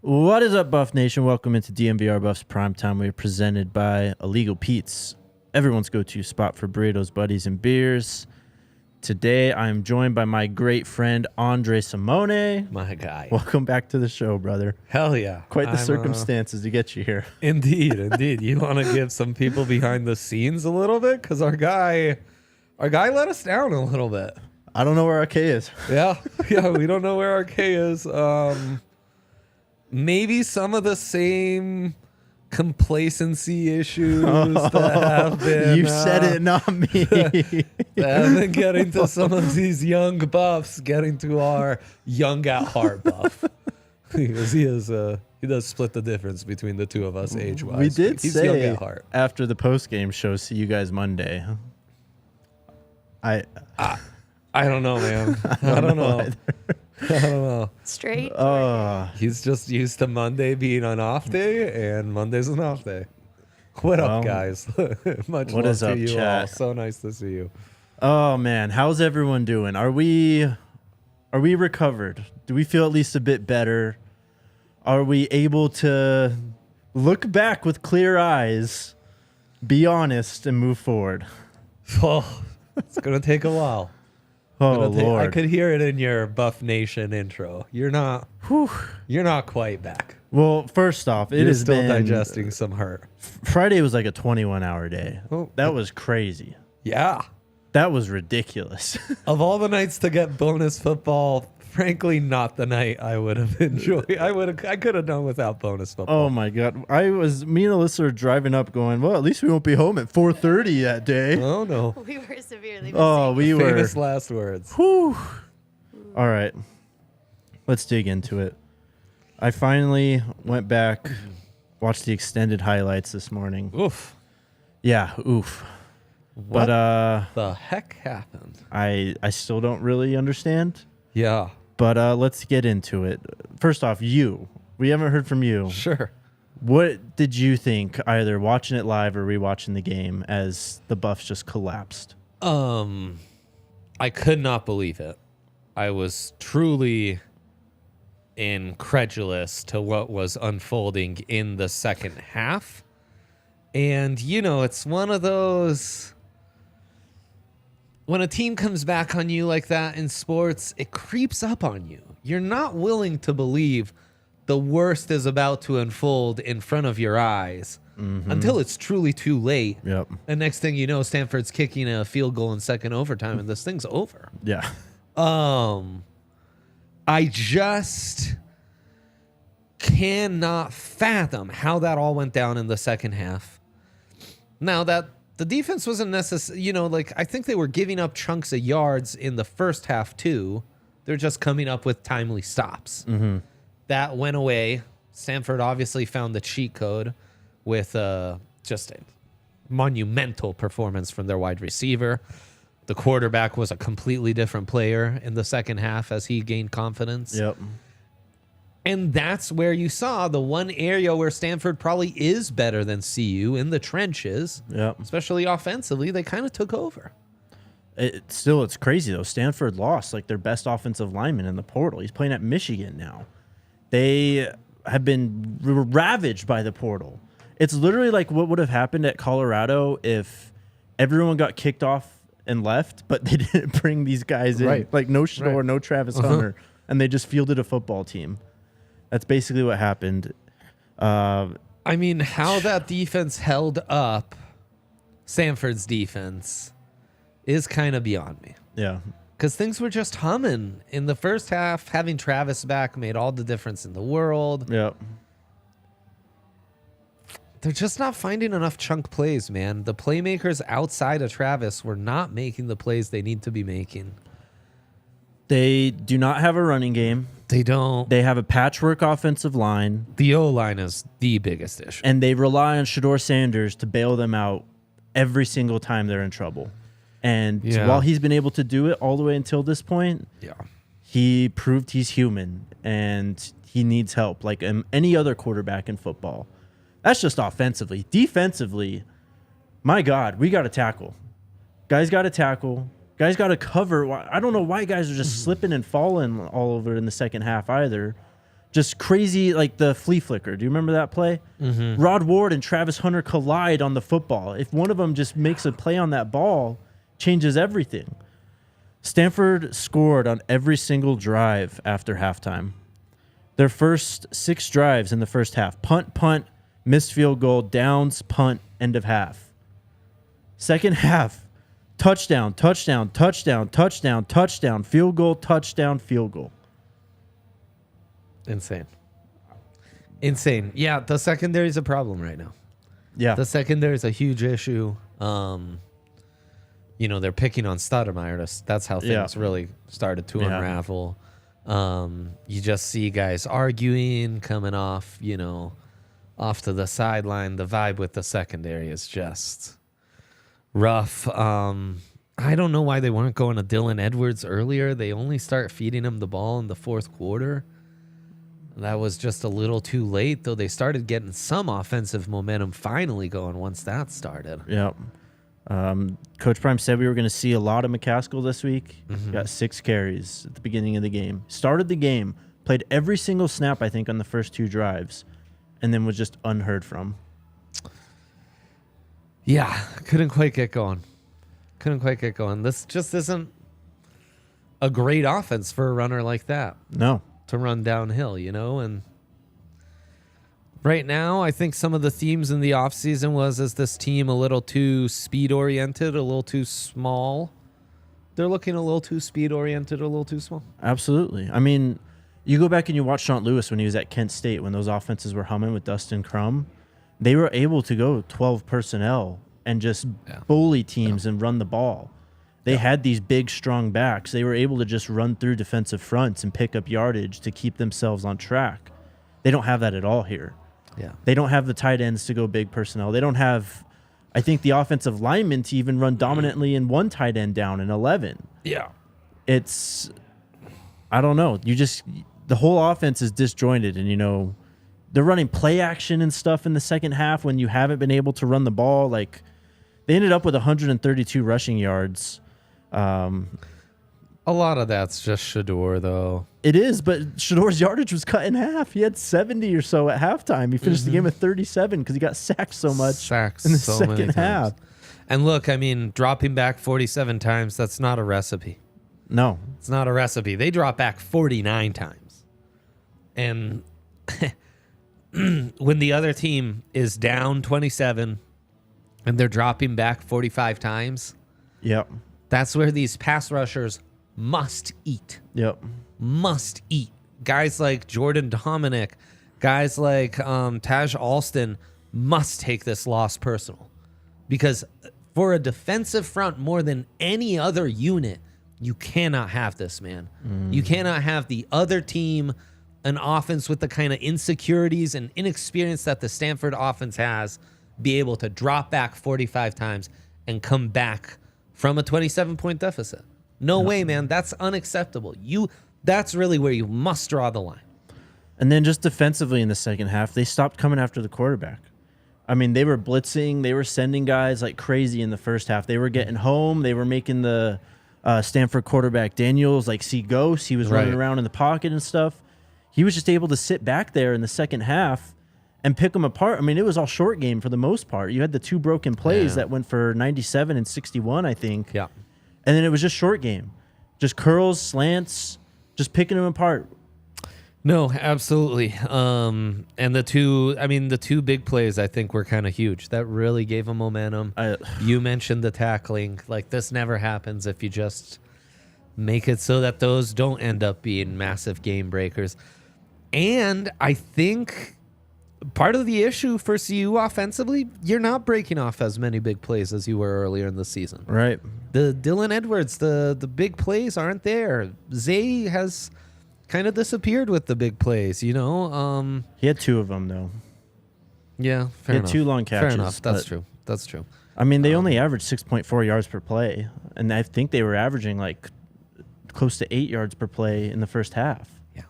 What is up, Buff Nation? Welcome into DNVR Buffs Primetime. We are presented by Illegal Pete's, everyone's go-to spot for burritos, buddies, and beers. Today, I'm joined by my great friend, Andre Simone. My guy. Welcome back to the show, brother. Hell yeah. Quite the circumstances to get you here. Indeed. You want to give some people behind the scenes a little bit? Because our guy let us down a little bit. I don't know where RK is. Yeah, we don't know where RK is. Maybe some of the same complacency issues that have been... You said it, not me. that have been getting to some of these young buffs, getting to our young at heart buff. Because he does split the difference between the two of us age-wise. We did He's say young at heart. After the post-game show, see you guys Monday. I don't know, man. I don't know. I don't know. Straight. He's just used to Monday being an off day, and Monday's an off day. What up, guys? Much what love is to up, you chat? all. So nice to see you. Oh man, how's everyone doing? Are we recovered? Do we feel at least a bit better? Are we able to look back with clear eyes, be honest, and move forward? Oh, it's gonna take a while. Oh Lord! I could hear it in your Buff Nation intro. You're not quite back. Well, first off, You're has still been digesting some hurt. Friday was like a 21-hour day. Oh. That was crazy. Yeah. That was ridiculous. Of all the nights to get bonus football, frankly, not the night I would have enjoyed. I could have done without bonus football. Oh my God! Me and Alyssa were driving up, going, "Well, at least we won't be home at 4:30 that day." Oh no! We were severely Oh, we were. Famous last words. Whew. All right, let's dig into it. I finally went back, watched the extended highlights this morning. Oof. Yeah, oof. What But the heck happened? I still don't really understand. Yeah. But let's get into it. First off, we haven't heard from you. Sure. What did you think, either watching it live or rewatching the game, as the Buffs just collapsed? I could not believe it. I was truly incredulous to what was unfolding in the second half. And, it's one of those... When a team comes back on you like that in sports, it creeps up on you. You're not willing to believe the worst is about to unfold in front of your eyes until it's truly too late. Yep. And next thing you know, Stanford's kicking a field goal in second overtime, and this thing's over. Yeah. I just cannot fathom how that all went down in the second half. Now that the defense wasn't necessarily, I think they were giving up chunks of yards in the first half too. They're just coming up with timely stops. Mm-hmm. That went away. Stanford obviously found the cheat code with just a monumental performance from their wide receiver. The quarterback was a completely different player in the second half as he gained confidence. Yep. And that's where you saw the one area where Stanford probably is better than CU in the trenches. Yep. Especially offensively, they kind of took over. It's crazy though. Stanford lost like their best offensive lineman in the portal. He's playing at Michigan now. They have been ravaged by the portal. It's literally like what would have happened at Colorado if everyone got kicked off and left, but they didn't bring these guys in. Right. Like no Shador, no Travis Hunter, and they just fielded a football team. That's basically what happened. How that defense held up Stanford's defense is kind of beyond me. Yeah. Because things were just humming. In the first half, having Travis back made all the difference in the world. Yep. They're just not finding enough chunk plays, man. The playmakers outside of Travis were not making the plays they need to be making. They do not have a running game. They don't. They have a patchwork offensive line. The O-line is the biggest issue. And they rely on Shador Sanders to bail them out every single time they're in trouble. And while he's been able to do it all the way until this point, he proved he's human and he needs help like any other quarterback in football. That's just offensively. Defensively, my God, we got to tackle. Guys got to tackle. Guys got to cover. I don't know why guys are just slipping and falling all over in the second half either. Just crazy, like the flea flicker. Do you remember that play? Mm-hmm. Rod Ward and Travis Hunter collide on the football. If one of them just makes a play on that ball, changes everything. Stanford scored on every single drive after halftime. Their first 6 drives in the first half. Punt, missed field goal, downs, punt, end of half. Second half, touchdown, field goal, touchdown, field goal. Insane. Yeah, the secondary is a problem right now. Yeah. The secondary is a huge issue. They're picking on Stoudemire. That's how things really started to unravel. You just see guys arguing, coming off, off to the sideline. The vibe with the secondary is just rough. I don't know why they weren't going to Dylan Edwards earlier. They only start feeding him the ball in the fourth quarter. That was just a little too late, though they started getting some offensive momentum finally going once that started. Yeah. Coach Prime said we were going to see a lot of McCaskill this week. Mm-hmm. Got 6 carries at the beginning of the game. Started the game, played every single snap, I think, on the first 2 drives, and then was just unheard from. Yeah, couldn't quite get going. This just isn't a great offense for a runner like that. No. To run downhill, and right now I think some of the themes in the offseason is this team a little too speed-oriented, a little too small. They're looking a little too speed-oriented, a little too small. Absolutely. I mean, you go back and you watch Sean Lewis when he was at Kent State, when those offenses were humming with Dustin Crum. They were able to go 12 personnel and just bully teams and run the ball. They had these big, strong backs. They were able to just run through defensive fronts and pick up yardage to keep themselves on track. They don't have that at all here. Yeah. They don't have the tight ends to go big personnel. They don't have, I think, the offensive linemen to even run dominantly in 1 tight end down in 11. Yeah. It's, I don't know. The whole offense is disjointed, and, they're running play action and stuff in the second half when you haven't been able to run the ball. Like, they ended up with 132 rushing yards. A lot of that's just Shedeur, though. It is, but Shedor's yardage was cut in half. He had 70 or so at halftime. He finished the game with 37 because he got sacked so much in the second half. And look, I mean, dropping back 47 times, that's not a recipe. No. It's not a recipe. They drop back 49 times. And when the other team is down 27 and they're dropping back 45 times, yep, that's where these pass rushers must eat. Yep. Must eat. Guys like Jordan Dominic, guys like Taj Alston must take this loss personal. Because for a defensive front more than any other unit, you cannot have this, man. You cannot have the other team, an offense with the kind of insecurities and inexperience that the Stanford offense has, be able to drop back 45 times and come back from a 27-point deficit. No way, man. That's unacceptable. That's really where you must draw the line. And then just defensively in the second half, they stopped coming after the quarterback. I mean, they were blitzing. They were sending guys like crazy in the first half. They were getting home. They were making the Stanford quarterback Daniels like see ghosts. He was running around in the pocket and stuff. He was just able to sit back there in the second half and pick them apart. I mean, it was all short game for the most part. You had the 2 broken plays that went for 97 and 61, I think. Yeah. And then it was just short game. Just curls, slants, just picking them apart. No, absolutely. And the 2 big plays I think were kind of huge. That really gave them momentum. You mentioned the tackling. Like, this never happens if you just make it so that those don't end up being massive game breakers. And I think part of the issue for CU offensively, you're not breaking off as many big plays as you were earlier in the season. Right. The Dylan Edwards, the big plays aren't there. Zay has kind of disappeared with the big plays, He had 2 of them, though. Yeah, fair enough. He had 2 long catches. Fair enough. That's true. I mean, they only averaged 6.4 yards per play, and I think they were averaging like close to 8 yards per play in the first half. Yeah.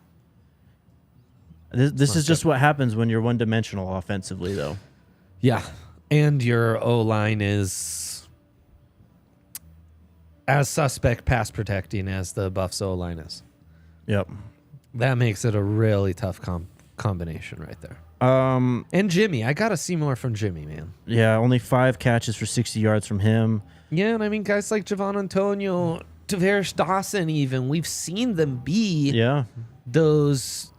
This is just what happens when you're one-dimensional offensively, though. Yeah, and your O-line is as suspect pass protecting as the Buffs O-line is. Yep. That makes it a really tough combination right there. And Jimmy, I got to see more from Jimmy, man. Yeah, only 5 catches for 60 yards from him. Yeah, and I mean, guys like Javon Antonio, Tavares Dawson even, we've seen them be those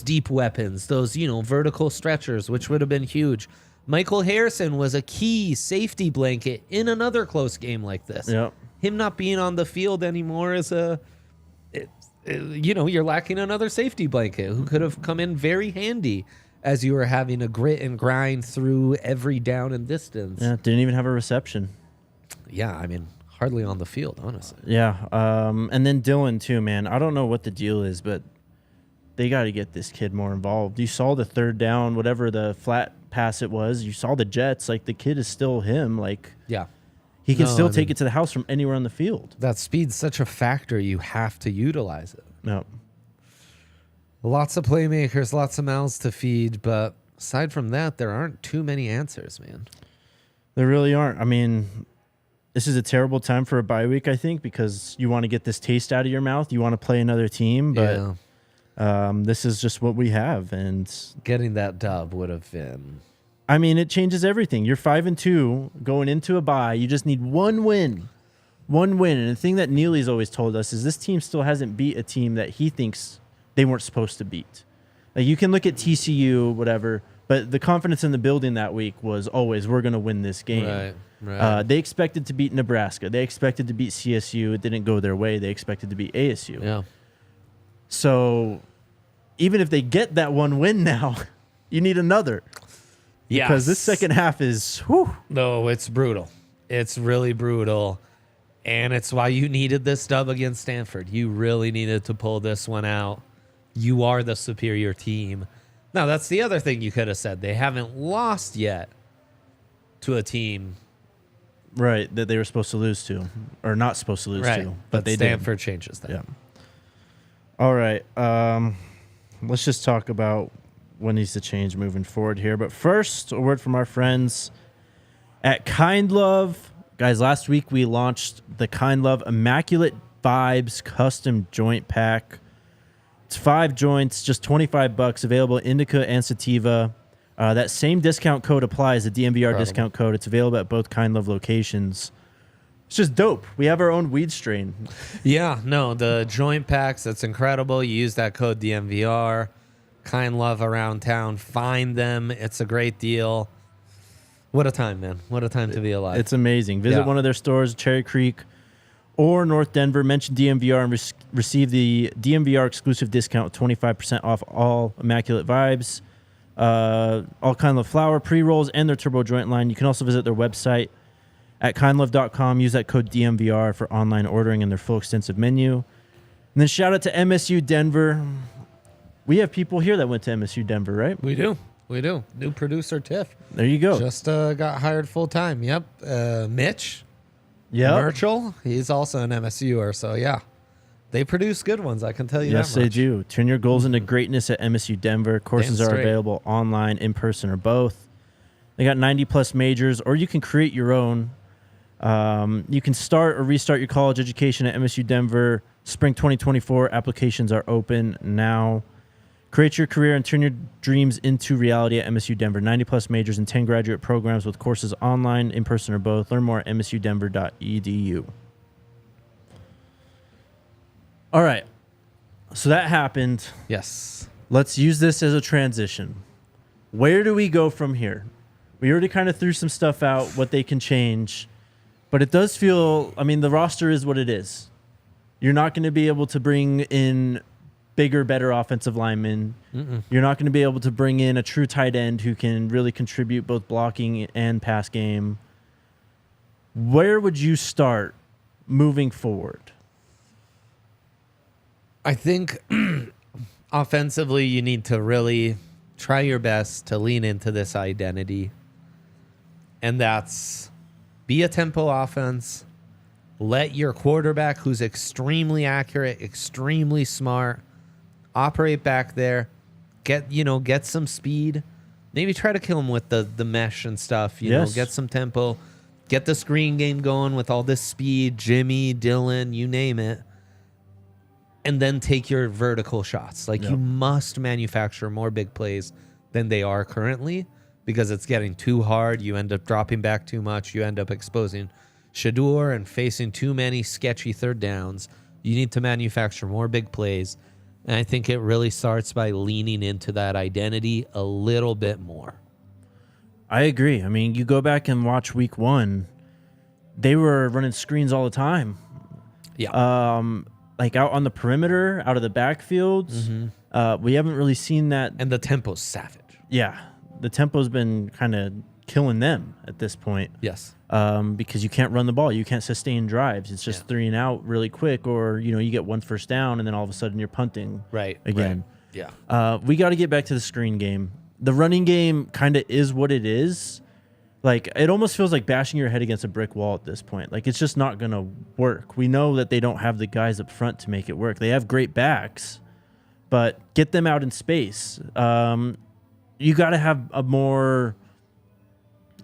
deep weapons, those, vertical stretchers, which would have been huge. Michael Harrison was a key safety blanket in another close game like this. Yep. Him not being on the field anymore is you're lacking another safety blanket who could have come in very handy as you were having to grit and grind through every down and distance. Yeah, didn't even have a reception. Yeah, I mean, hardly on the field, honestly. Yeah, and then Dylan too, man. I don't know what the deal is, but they got to get this kid more involved. You saw the third down, whatever the flat pass it was. You saw the Jets. Like, the kid is still him. Like, yeah, he can still take it to the house from anywhere on the field. That speed's such a factor. You have to utilize it. No. Lots of playmakers, lots of mouths to feed, but aside from that, there aren't too many answers, man. There really aren't. I mean, this is a terrible time for a bye week, I think, because you want to get this taste out of your mouth. You want to play another team, but this is just what we have. And getting that dub would have been... I mean, it changes everything. You're 5-2 going into a bye. You just need one win. One win. And the thing that Neely's always told us is this team still hasn't beat a team that he thinks they weren't supposed to beat. Like, you can look at TCU, whatever, but the confidence in the building that week was always, we're going to win this game. Right. They expected to beat Nebraska. They expected to beat CSU. It didn't go their way. They expected to beat ASU. Yeah. So even if they get that one win now, you need another. Yeah. Because this second half is, whew. No, it's brutal. It's really brutal. And it's why you needed this dub against Stanford. You really needed to pull this one out. You are the superior team. Now, that's the other thing you could have said. They haven't lost yet to a team. Right, that they were supposed to lose to. Or not supposed to lose to. But they Stanford did. changes that. Yeah. All right. Let's just talk about what needs to change moving forward here. But first, a word from our friends at Kind Love. Guys, last week we launched the Kind Love Immaculate Vibes Custom Joint Pack. It's 5 joints, just $25, available indica and sativa. That same discount code applies, the DNVR discount code. It's available at both Kind Love locations. It's just dope. We have our own weed strain. Yeah, no, the joint packs, that's incredible. You use that code DNVR. Kind Love around town. Find them. It's a great deal. What a time, man. What a time to be alive. It's amazing. Visit one of their stores, Cherry Creek or North Denver. Mention DNVR and receive the DNVR exclusive discount, 25% off all Immaculate Vibes, all Kind Love flower, pre-rolls, and their turbo joint line. You can also visit their website at kindlove.com. Use that code DNVR for online ordering and their full extensive menu. And then shout out to MSU Denver. We have people here that went to MSU Denver, right? We do. New producer, Tiff. There you go. Just got hired full time. Yep. Mitch. Yeah. Merchel. He's also an MSUer. So, yeah. They produce good ones. I can tell you that much. Yes, they do. Turn your goals into greatness at MSU Denver. Courses are available online, in person, or both. They got 90-plus majors, or you can create your own. You can start or restart your college education at MSU Denver. Spring 2024 applications are open now. Create your career and turn your dreams into reality at MSU Denver. 90-plus majors and 10 graduate programs with courses online, in person, or both. Learn more at msudenver.edu. All right. So that happened. Yes. Let's use this as a transition. Where do we go from here? We already kind of threw some stuff out, what they can change. But it does feel, I mean, the roster is what it is. You're not going to be able to bring in bigger, better offensive linemen. You're not going to be able to bring in a true tight end who can really contribute both blocking and pass game. Where would you start moving forward? I think offensively you need to really try your best to lean into this identity. And that's be a tempo offense. Let your quarterback, who's extremely accurate, extremely smart, operate back there. Get some speed. Maybe try to kill him with the mesh and stuff. You know, get some tempo. Get the screen game going with all this speed. Jimmy, Dylan, you name it. and then take your vertical shots. Like you must manufacture more big plays than they are currently because it's getting too hard. You end up dropping back too much. You end up exposing Shedeur and facing too many sketchy third downs. You need to manufacture more big plays. And I think it really starts by leaning into that identity a little bit more. I agree. I mean, you go back and watch week 1, they were running screens all the time. Yeah. Like out on the perimeter, out of the backfields. We haven't really seen that. And the tempo's savage. Yeah. The tempo's been kind of killing them at this point. Yes. Because you can't run the ball. You can't sustain drives. It's just 3 and out really quick, or, you get 1 first down and then all of a sudden you're punting again. Right. Yeah. We got to get back to the screen game. The running game kind of is what it is. Like, it almost feels like bashing your head against a brick wall at this point. Like, it's just not going to work. We know that they don't have the guys up front to make it work. They have great backs, but get them out in space. You got to have a more,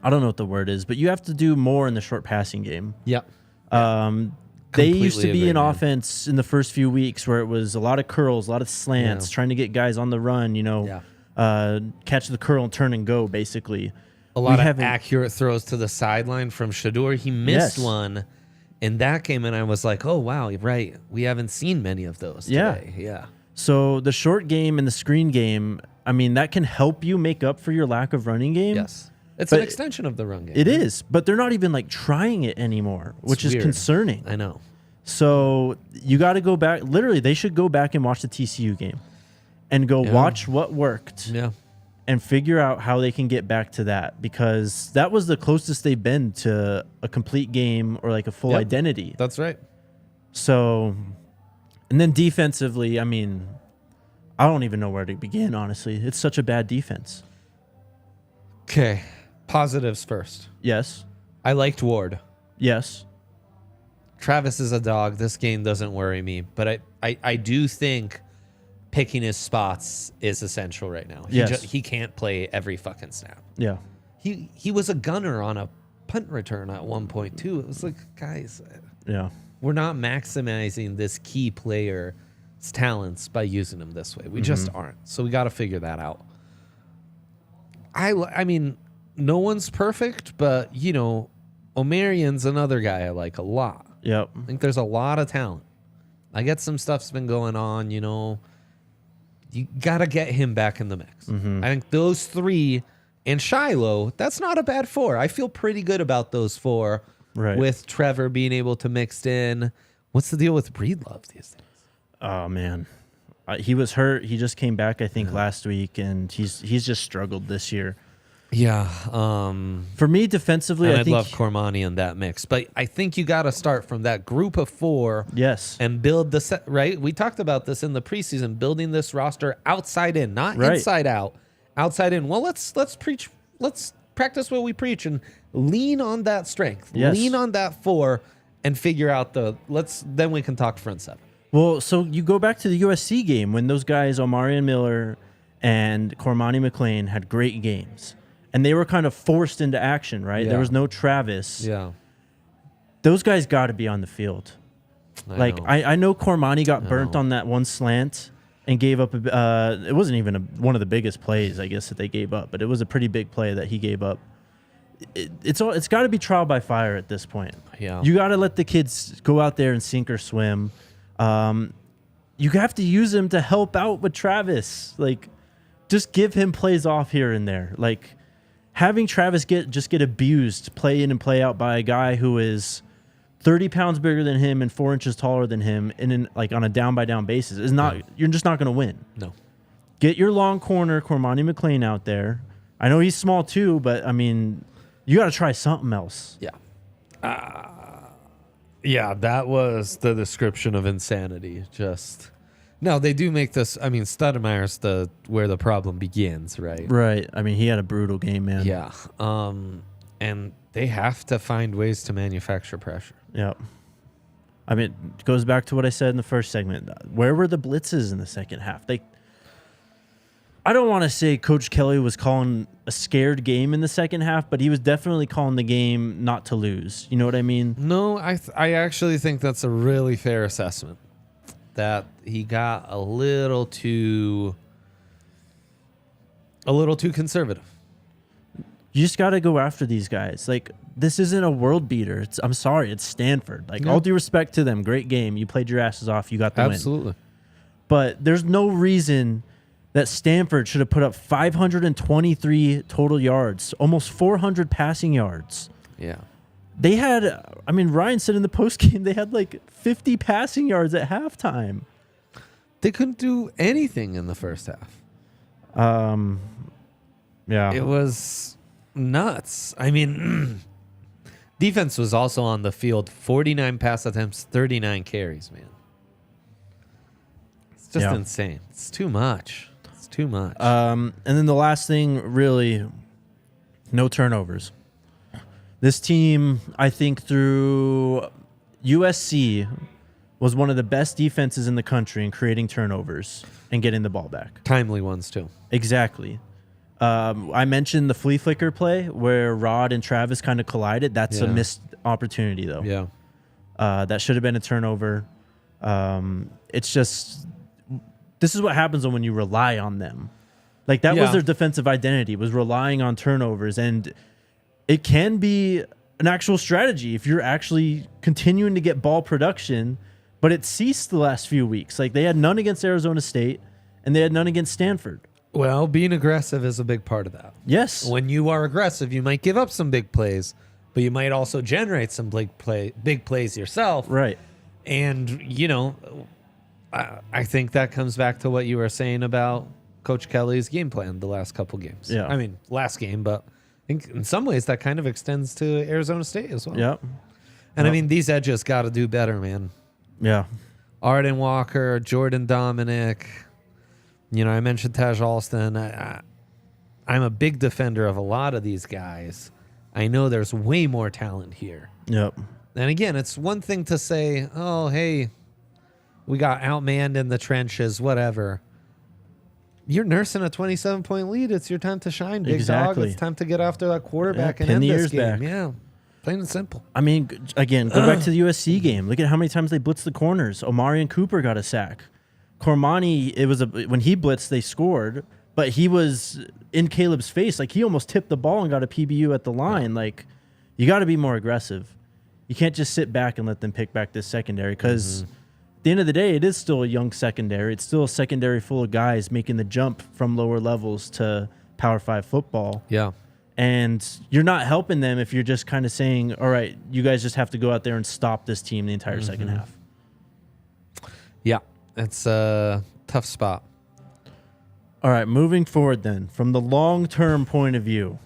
I don't know what the word is, but you have to do more in the short passing game. Yep. They used to be an offense in the first few weeks where it was a lot of curls, a lot of slants, trying to get guys on the run, catch the curl and turn and go, basically. A lot of accurate throws to the sideline from Shedeur. He missed one in that game, and I was like, oh, wow, right. We haven't seen many of those today. Yeah. So the short game and the screen game, I mean, that can help you make up for your lack of running game. Yes. It's an extension of the run game. It is, but they're not even like trying it anymore, which is concerning. I know. So you got to go back. Literally, they should go back and watch the TCU game and go watch what worked. Yeah. And figure out how they can get back to that, because that was the closest they've been to a complete game or like a full identity. That's right. So, and then defensively, I mean, I don't even know where to begin, honestly. It's such a bad defense. Okay. Positives first. Yes. I liked Ward. Yes. Travis is a dog. This game doesn't worry me, but I do think picking his spots is essential right now. He can't play every fucking snap. Yeah. He was a gunner on a punt return at one point too. It was like, guys, we're not maximizing this key player's talents by using him this way. We just aren't. So we got to figure that out. I mean, no one's perfect, but Omarion's another guy I like a lot. Yep. I think there's a lot of talent. I get some stuff's been going on, You got to get him back in the mix. I think those 3 and Shiloh, that's not a bad 4. I feel pretty good about those 4 with Trevor being able to mix in. What's the deal with Breedlove these days? Oh, man. He was hurt. He just came back, I think, last week, and he's just struggled this year. Yeah. For me, defensively, I love Cormani in that mix, but I think you got to start from that group of 4. Yes. And build the set, right? We talked about this in the preseason, building this roster outside in, not inside out, outside in. Well, let's preach. Let's practice what we preach and lean on that strength. Yes. Lean on that 4 and figure out then we can talk front 7. Well, so you go back to the USC game when those guys, Omarion Miller and Cormani McLean, had great games. And they were kind of forced into action, right? Yeah. There was no Travis. Yeah. Those guys got to be on the field. I know Cormani got burnt on that one slant and gave up. It wasn't even one of the biggest plays, I guess, that they gave up, but it was a pretty big play that he gave up. It's got to be trial by fire at this point. Yeah. You got to let the kids go out there and sink or swim. You have to use him to help out with Travis. Like, just give him plays off here and there. Like, having Travis get abused, play in and play out by a guy who is 30 pounds bigger than him and 4 inches taller than him, and on a down by down basis is not. You're just not going to win. No. Get your long corner, Cormani McLean, out there. I know he's small too, but I mean, you got to try something else. Yeah. Yeah, that was the description of insanity. No, they do make this. I mean, Studemeyer's where the problem begins, right? Right. I mean, he had a brutal game, man. Yeah. And they have to find ways to manufacture pressure. Yeah. I mean, it goes back to what I said in the first segment. Where were the blitzes in the second half? I don't want to say Coach Kelly was calling a scared game in the second half, but he was definitely calling the game not to lose. You know what I mean? No, I actually think that's a really fair assessment. that he got a little too conservative. You just got to go after these guys. Like, this isn't a world beater. I'm sorry, it's Stanford. Like, all due respect to them, great game. You played your asses off. You got the win. Absolutely. But there's no reason that Stanford should have put up 523 total yards, almost 400 passing yards. Yeah. They had, I mean, Ryan said in the postgame they had like 50 passing yards at halftime. They couldn't do anything in the first half. Yeah. It was nuts. I mean, defense was also on the field. 49 pass attempts, 39 carries, man. It's just insane. It's too much. It's too much. And then the last thing, really, no turnovers. This team, I think through USC, was one of the best defenses in the country in creating turnovers and getting the ball back. Timely ones, too. Exactly. I mentioned the flea flicker play where Rod and Travis kind of collided. That's a missed opportunity, though. Yeah. That should have been a turnover. It's just, this is what happens when you rely on them. Like, that was their defensive identity, was relying on turnovers. And it can be an actual strategy if you're actually continuing to get ball production, but it ceased the last few weeks. Like, they had none against Arizona State, and they had none against Stanford. Well, being aggressive is a big part of that. Yes. When you are aggressive, you might give up some big plays, but you might also generate some big plays yourself. Right. And, you know, I think that comes back to what you were saying about Coach Kelly's game plan the last couple games. Yeah. I mean, last game, but I think in some ways that kind of extends to Arizona State as well. Yep. And I mean, these edges got to do better, man. Yeah. Arden Walker, Jordan Dominic. You know, I mentioned Taj Alston. I'm a big defender of a lot of these guys. I know there's way more talent here. Yep. And again, it's one thing to say, oh, hey, we got outmanned in the trenches, whatever. You're nursing a 27-point lead. It's your time to shine, big dog. It's time to get after that quarterback and end this game. Back. Yeah, plain and simple. I mean, again, go back to the USC game. Look at how many times they blitzed the corners. Omarion Cooper got a sack. Cormani, when he blitzed, they scored, but he was in Caleb's face. Like, he almost tipped the ball and got a PBU at the line. Like, you got to be more aggressive. You can't just sit back and let them pick back this secondary because at the end of the day, it is still a young secondary. It's still a secondary full of guys making the jump from lower levels to Power 5 football. Yeah. And you're not helping them if you're just kind of saying, all right, you guys just have to go out there and stop this team the entire second half. Yeah. It's a tough spot. All right, moving forward then, from the long-term point of view,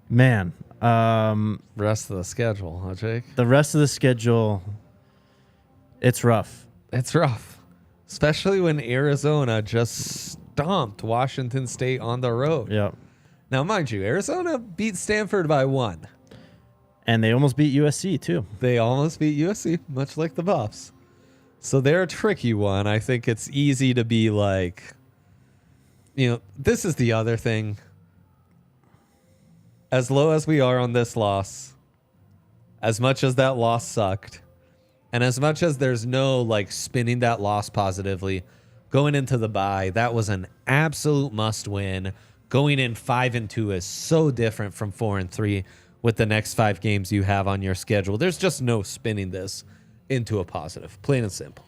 man. Rest of the schedule, huh, Jake? The rest of the schedule, it's rough. It's rough, especially when Arizona just stomped Washington State on the road. Yep. Now, mind you, Arizona beat Stanford by 1. And they almost beat USC, too. They almost beat USC, much like the Buffs. So they're a tricky one. I think it's easy to be like, you know, this is the other thing. As low as we are on this loss, as much as that loss sucked, and as much as there's no like spinning that loss positively, going into the bye, that was an absolute must win. Going in 5-2 is so different from 4-3 with the next 5 games you have on your schedule. There's just no spinning this into a positive, plain and simple.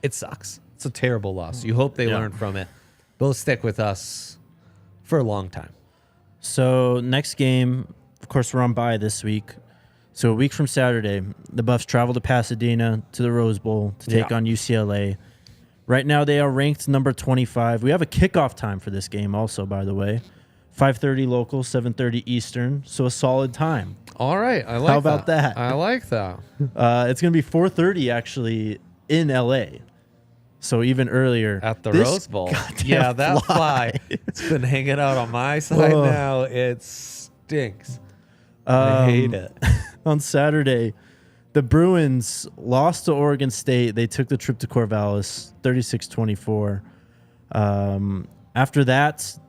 It sucks. It's a terrible loss. You hope they learn from it. They'll stick with us for a long time. So next game, of course, we're on bye this week. So a week from Saturday, the Buffs travel to Pasadena to the Rose Bowl to take on UCLA. Right now, they are ranked number 25. We have a kickoff time for this game also, by the way. 5:30 local, 7:30 Eastern. So a solid time. All right. I like How about that? I like that. It's going to be 4:30 actually in LA. So even earlier. At the Rose Bowl. Yeah, that fly. It's been hanging out on my side now. It stinks. I hate it. On Saturday, the Bruins lost to Oregon State. They took the trip to Corvallis, 36-24. After that,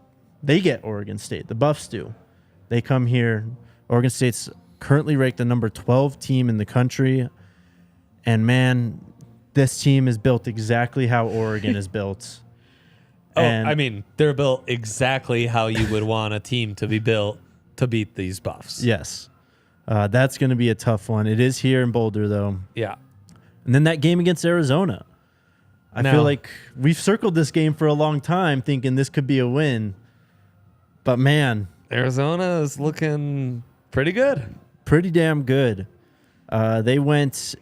they get Oregon State. The Buffs do. They come here. Oregon State's currently ranked the number 12 team in the country. And, man, this team is built exactly how Oregon is built. And I mean, they're built exactly how you would want a team to be built to beat these Buffs. Yes. That's going to be a tough one. It is here in Boulder, though. Yeah. And then that game against Arizona. I feel like we've circled this game for a long time thinking this could be a win. But, man. Arizona is looking pretty good. Pretty damn good. They went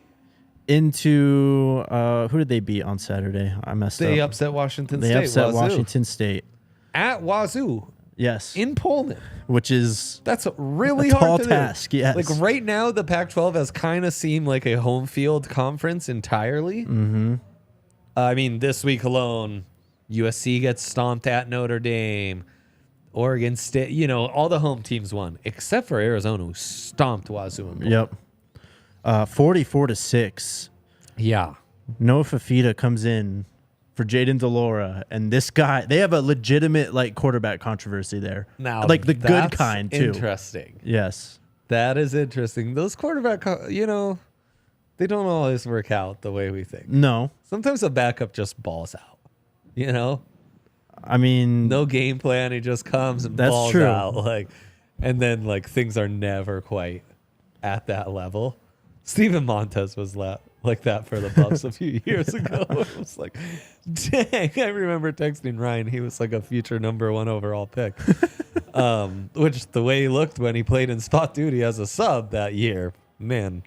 into who did they beat on Saturday? I messed up. They upset Washington State. They upset Wazoo. Washington State. At Wazoo. Yes. In Pullman. Which is that's really a hard tall to task, do. yes. Like right now, the Pac-12 has kind of seemed like a home field conference entirely. Mm-hmm. I mean, this week alone, USC gets stomped at Notre Dame. Oregon State, all the home teams won, except for Arizona, who stomped Wazoo. Yep. 44-6. Yeah. Noah Fafita comes in for Jaden Delora, and this guy, they have a legitimate quarterback controversy there. Now, like the good kind too. Interesting. Yes. That is interesting. Those quarterback, they don't always work out the way we think. No. Sometimes a backup just balls out. I mean, no game plan. He just comes and that's balls true. out. And then things are never quite at that level. Steven Montez was like that for the Buffs a few years ago. It was like, dang, I remember texting Ryan. He was like a future number 1 overall pick. Which the way he looked when he played in spot duty as a sub that year, man.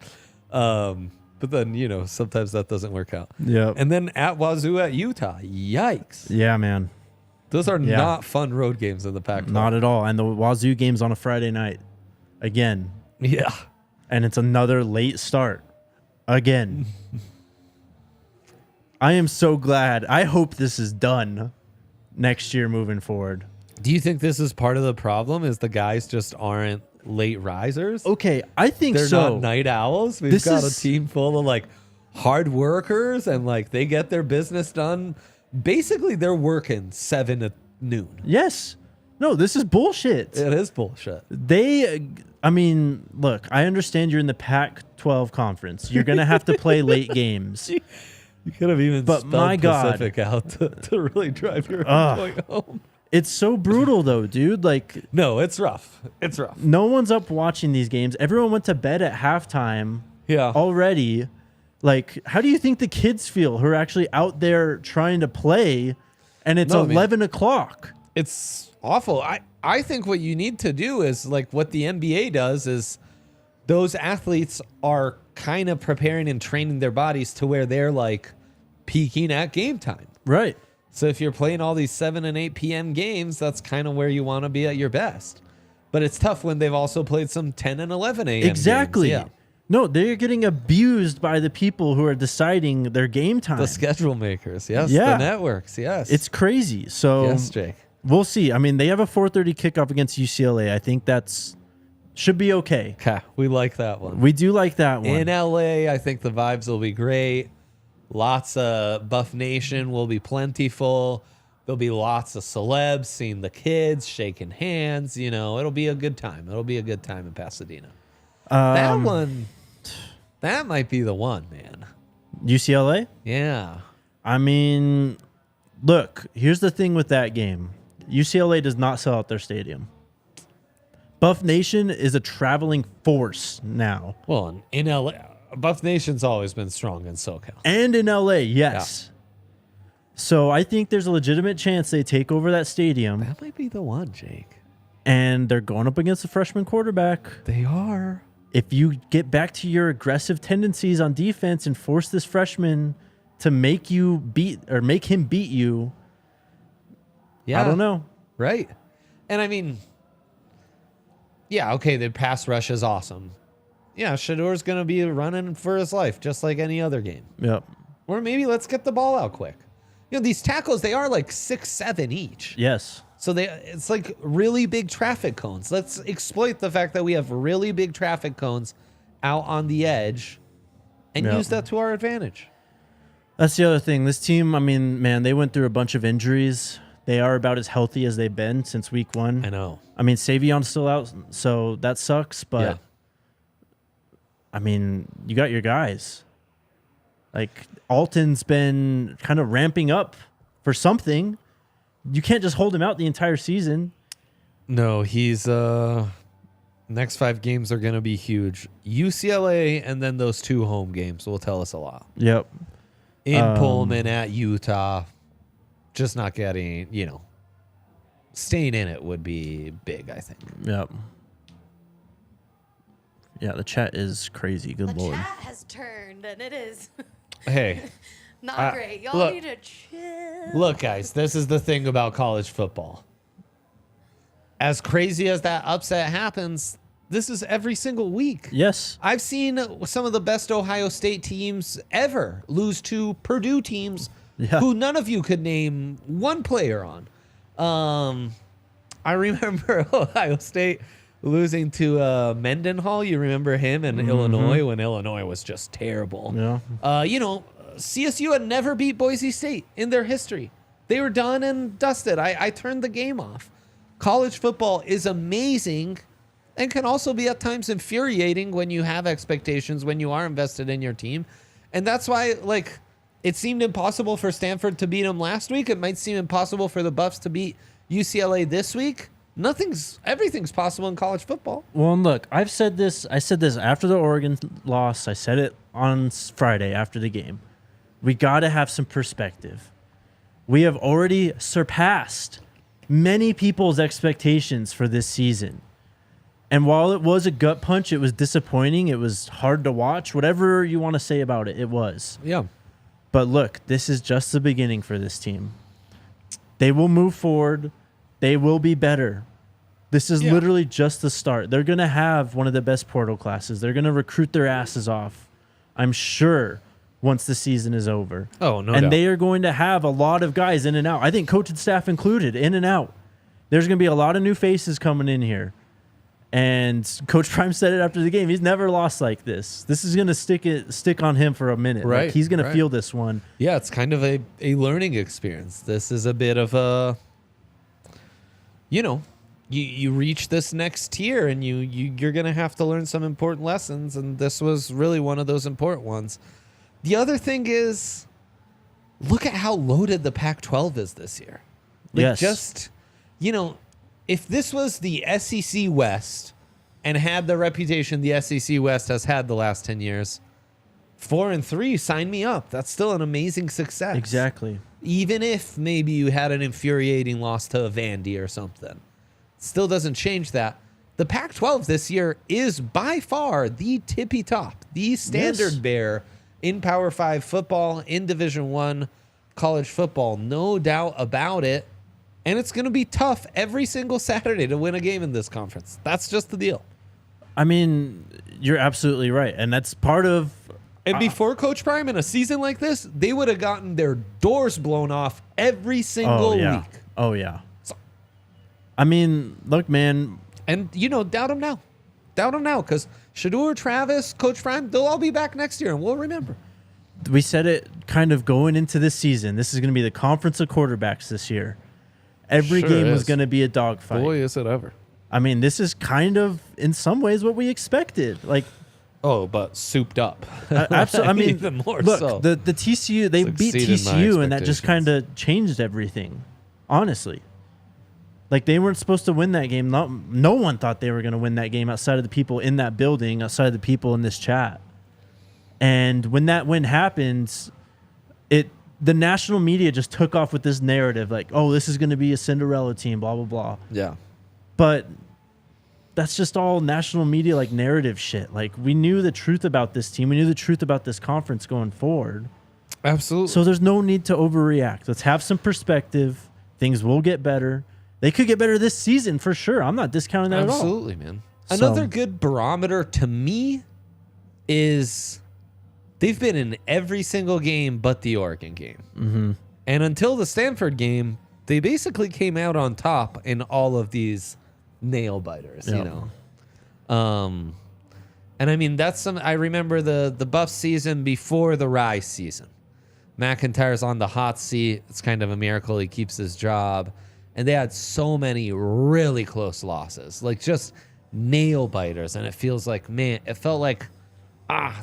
But then, sometimes that doesn't work out. Yeah. And then at Wazoo at Utah. Yikes. Yeah, man. Those are not fun road games in the Pac-12. Not at all. And the Wazoo game's on a Friday night. Again. Yeah. And it's another late start. Again. I am so glad. I hope this is done next year moving forward. Do you think this is part of the problem? Is the guys just aren't late risers? Okay, I think they're so. Not night owls. We've got a team full of hard workers and they get their business done. Basically, they're working 7 to noon. Yes. No, this is bullshit. It is bullshit. Look, I understand you're in the Pac-12 conference. You're going to have to play late games. You could have even but spelled my God, Pacific out to really drive your point home. It's so brutal, though, dude. No, it's rough. It's rough. No one's up watching these games. Everyone went to bed at halftime already. How do you think the kids feel who are actually out there trying to play, and it's 11 o'clock? It's awful. I think what you need to do is what the NBA does is those athletes are kind of preparing and training their bodies to where they're peaking at game time. Right. So if you're playing all these 7 and 8 p.m. games, that's kind of where you want to be at your best. But it's tough when they've also played some 10 and 11 a.m. Exactly. games. Yeah. No, they're getting abused by the people who are deciding their game time. The schedule makers, yes. Yeah. The networks, yes. It's crazy. So yes, Jake. We'll see. I mean, they have a 4:30 kickoff against UCLA. I think that's should be okay. Okay, we like that one. We do like that one. In LA, I think the vibes will be great. Lots of Buff Nation will be plentiful. There'll be lots of celebs seeing the kids, shaking hands. It'll be a good time. It'll be a good time in Pasadena. That one, that might be the one, man. UCLA? Yeah. I mean, look, here's the thing with that game. UCLA does not sell out their stadium. Buff Nation is a traveling force now. Well, in LA, Buff Nation's always been strong in SoCal. And in LA, yes. Yeah. So I think there's a legitimate chance they take over that stadium. That might be the one, Jake. And they're going up against a freshman quarterback. They are. If you get back to your aggressive tendencies on defense and force this freshman to make him beat you, I don't know. Right. And I mean, yeah, okay, the pass rush is awesome. Yeah, Shador's going to be running for his life, just like any other game. Yep. Or maybe let's get the ball out quick. These tackles, they are 6'7" each. Yes. So it's really big traffic cones. Let's exploit the fact that we have really big traffic cones out on the edge and use that to our advantage. That's the other thing. This team, I mean, man, they went through a bunch of injuries. They are about as healthy as they've been since week 1. I know. I mean, Savion's still out, so that sucks. But, I mean, you got your guys. Like Alton's been kind of ramping up for something. You can't just hold him out the entire season. No, he's next 5 games are going to be huge. UCLA and then those 2 home games will tell us a lot. Yep. In Pullman, at Utah, just not getting, staying in it would be big, I think. Yep. Yeah, the chat is crazy. Good Lord. The chat has turned, and it is Hey. not great. Y'all need to chill. Look, guys, this is the thing about college football. As crazy as that upset happens, this is every single week. Yes. I've seen some of the best Ohio State teams ever lose to Purdue teams who none of you could name one player on. I remember Ohio State losing to Mendenhall. You remember him in Illinois when Illinois was just terrible. Yeah. CSU had never beat Boise State in their history. They were done and dusted. I turned the game off. College football is amazing and can also be at times infuriating when you have expectations, when you are invested in your team. And that's why, it seemed impossible for Stanford to beat them last week. It might seem impossible for the Buffs to beat UCLA this week. Everything's possible in college football. Well, and look, I said this after the Oregon loss. I said it on Friday after the game. We got to have some perspective. We have already surpassed many people's expectations for this season. And while it was a gut punch, it was disappointing. It was hard to watch. Whatever you want to say about it, it was. Yeah. But look, this is just the beginning for this team. They will move forward. They will be better. This is literally just the start. They're going to have one of the best portal classes. They're going to recruit their asses off, I'm sure, once the season is over. Oh, no doubt. And they are going to have a lot of guys in and out. I think coach and staff included, in and out. There's going to be a lot of new faces coming in here. And Coach Prime said it after the game. He's never lost like this. This is going to stick on him for a minute. Right. Like, he's going to feel this one. Yeah, it's kind of a learning experience. This is a bit of a, you reach this next tier and you're going to have to learn some important lessons. And this was really one of those important ones. The other thing is, look at how loaded the Pac-12 is this year. Yes. If this was the SEC West and had the reputation the SEC West has had the last 10 years, 4-3, sign me up. That's still an amazing success. Exactly. Even if maybe you had an infuriating loss to Vandy or something. Still doesn't change that. The Pac-12 this year is by far the tippy top, the standard bearer in Power 5 football, in Division I college football. No doubt about it. And it's going to be tough every single Saturday to win a game in this conference. That's just the deal. I mean, you're absolutely right. And that's part of... And before Coach Prime, in a season like this, they would have gotten their doors blown off every single week. Oh, yeah. So, I mean, look, man. And, doubt them now. Doubt them now, because Shedeur, Travis, Coach Prime, they'll all be back next year, and we'll remember. We said it kind of going into this season. This is going to be the conference of quarterbacks this year. Every game was going to be a dogfight. Boy, is it ever. I mean, this is kind of, in some ways, what we expected. But souped up. Absolutely. I mean, even more look, so. the TCU, they beat TCU, and that just kind of changed everything, honestly. They weren't supposed to win that game. No one thought they were going to win that game outside of the people in that building, outside of the people in this chat. And when that win happens, the national media just took off with this narrative, this is going to be a Cinderella team, blah, blah, blah. Yeah. But that's just all national media, narrative shit. We knew the truth about this team. We knew the truth about this conference going forward. Absolutely. So there's no need to overreact. Let's have some perspective. Things will get better. They could get better this season for sure. I'm not discounting that at all. Absolutely, man. Another good barometer to me is they've been in every single game but the Oregon game. Mm-hmm. And until the Stanford game, they basically came out on top in all of these nail biters, And I mean, I remember the Buffs season before the Rise season. McIntyre's on the hot seat. It's kind of a miracle he keeps his job. And they had so many really close losses, just nail biters. And it feels like, man, it felt like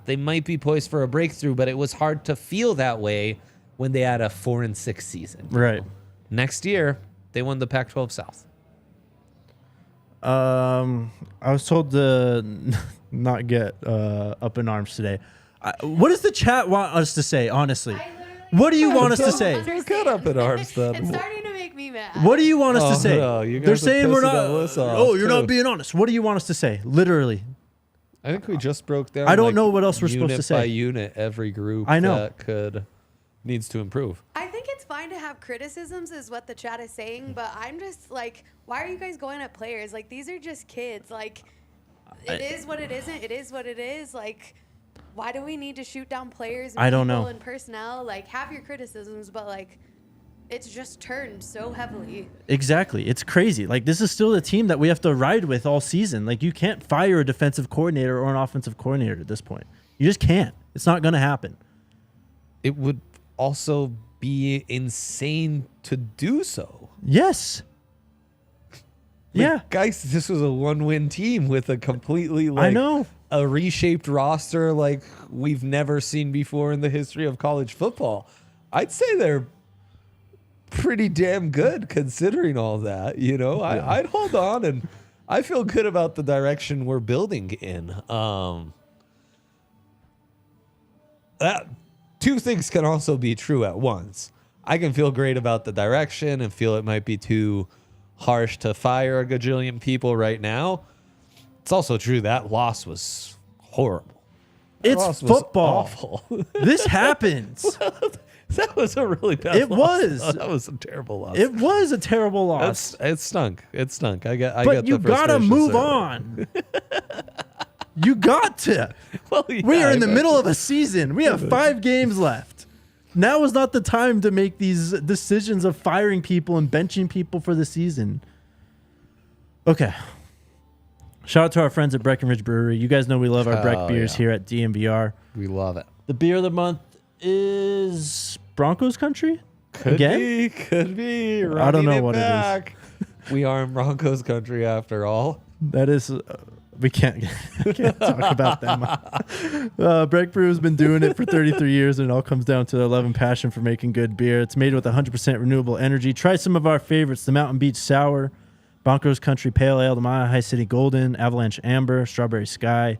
they might be poised for a breakthrough, but it was hard to feel that way when they had a 4-6 season. Right. Next year, they won the Pac-12 South. I was told to not get up in arms today. What does the chat want us to say, honestly? What do you want us to say? Get up in arms, then. It's starting to make me mad. What do you want us to say? No, you guys They're are saying we're pissing not. us off, Oh, you're too. not being honest. What do you want us to say? Literally. I think we just broke down. I don't know what else we're supposed to say. Unit by unit, every group I know. that needs to improve. I think it's fine to have criticisms, is what the chat is saying, but I'm just like, why are you guys going at players? Like, these are just kids. Like, it is what it isn't. It is what it is. Like, why do we need to shoot down players and I don't people know. and personnel? Like, have your criticisms, but like, it's just turned so heavily. Exactly. It's crazy. Like, this is still a team that we have to ride with all season. Like, you can't fire a defensive coordinator or an offensive coordinator at this point. You just can't. It's not going to happen. It would also be insane to do so. Yes. Yeah. Guys, this was a 1-win team with a completely I know. a reshaped roster like we've never seen before in the history of college football. I'd say they're pretty damn good considering all that. You know, I'd hold on, and I feel good about the direction we're building in. That two things can also be true at once. I can feel great about the direction and feel it might be too harsh to fire a gajillion people right now. It's also true that loss was horrible. It's loss was football. awful. This happens. That was a really bad It loss. was. Oh, that was a terrible loss. It was a terrible loss. It stunk. It stunk. I get But the you gotta frustration, move certainly. on. You got to. Well, yeah, We are in the I middle bet. of a season. We have 5 games left. Now is not the time to make these decisions of firing people and benching people for the season. Okay. Shout out to our friends at Breckenridge Brewery. You guys know we love our Breck beers here at DNVR. We love it. The beer of the month is Broncos Country? Could Again? be. I don't know Running what it is. back. We are in Broncos country after all. That is, we can't talk about them. Breck Brew has been doing it for 33 years, and it all comes down to their love and passion for making good beer. It's made with 100% renewable energy. Try some of our favorites: the Mountain Beach Sour, Broncos Country Pale Ale, the Mile High City Golden, Avalanche Amber, Strawberry Sky.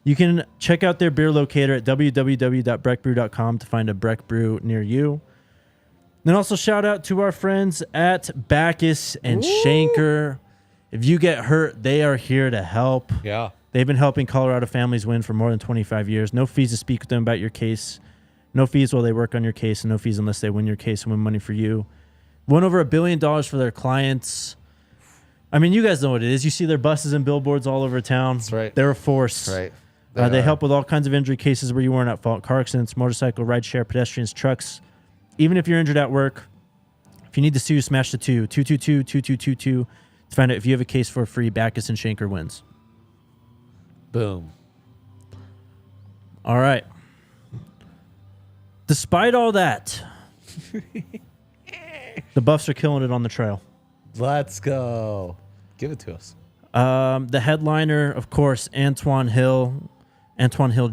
You can check out their beer locator at www.breckbrew.com to find a Breck Brew near you. Then also shout out to our friends at Bacchus and Shanker. If you get hurt, they are here to help. Yeah. They've been helping Colorado families win for more than 25 years. No fees to speak with them about your case. No fees while they work on your case, and no fees unless they win your case and win money for you. Won over $1 billion for their clients. I mean, you guys know what it is. You see their buses and billboards all over town. That's right. They're a force. Right. They help with all kinds of injury cases where you weren't at fault. Car accidents, motorcycle, rideshare, pedestrians, trucks. Even if you're injured at work, if you need to sue, smash the 222-2222 to find out if you have a case for free. Bacchus and Shanker wins. Boom. All right. Despite all that, the Buffs are killing it on the trail. Let's go. Give it to us. The headliner, of course, Antoine Hill